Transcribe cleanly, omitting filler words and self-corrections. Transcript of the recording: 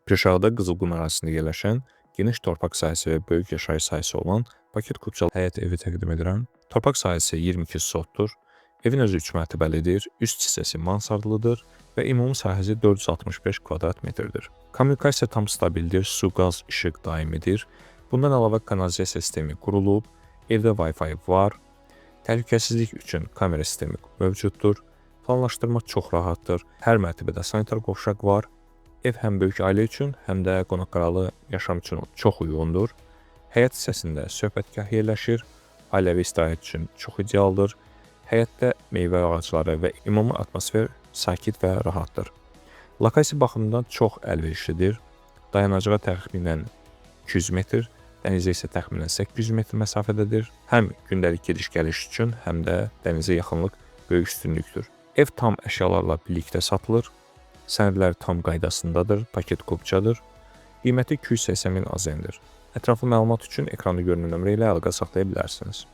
Pirşağıda Qızılqum ərazisində yerləşən, geniş torpaq sahəsi və böyük yaşayış sahəsi olan Paket Kupçalı həyət evi təqdim edirəm. Torpaq sahəsi 22 sotdur. Evin özü 3 mərtəbəlidir, üst hissəsi mansardlıdır və ümumi sahəsi 465 kvadrat metrdir. Kommunikasiya tam stabildir, su, qaz, işıq daimidir. Bundan əlavə kanalizasiya sistemi qurulub, evdə Wi-Fi var, təhlükəsizlik üçün kamera sistemi mövcuddur, planlaşdırma çox rahatdır, hər mərtəbədə sanitar qovşaq var. Ev həm böyük ailə üçün, həm də qonaqqalalı yaşam üçün çox uyğundur. Həyət hissəsində söhbətgah yerləşir, ailəvi istirahət üçün çox idealdır. Həyətdə meyvə ağacları və ümumi atmosfer sakit və rahatdır. Lokasiya baxımından çox əlverişlidir. Dayanacağa təxminən 200 metr, dənizə isə təxminən 800 metr məsafədədir. Həm gündəlik gediş-gəliş üçün, həm də dənizə yaxınlıq böyük üstünlükdür. Ev tam əşyalarla birlikdə satılır. Sənədlər tam qaydasındadır, Paket Kupçadır. Qiyməti 280 min AZN-dir. Ətraflı məlumat üçün ekranda görünən nömrə ilə əlaqə saxlaya bilərsiniz.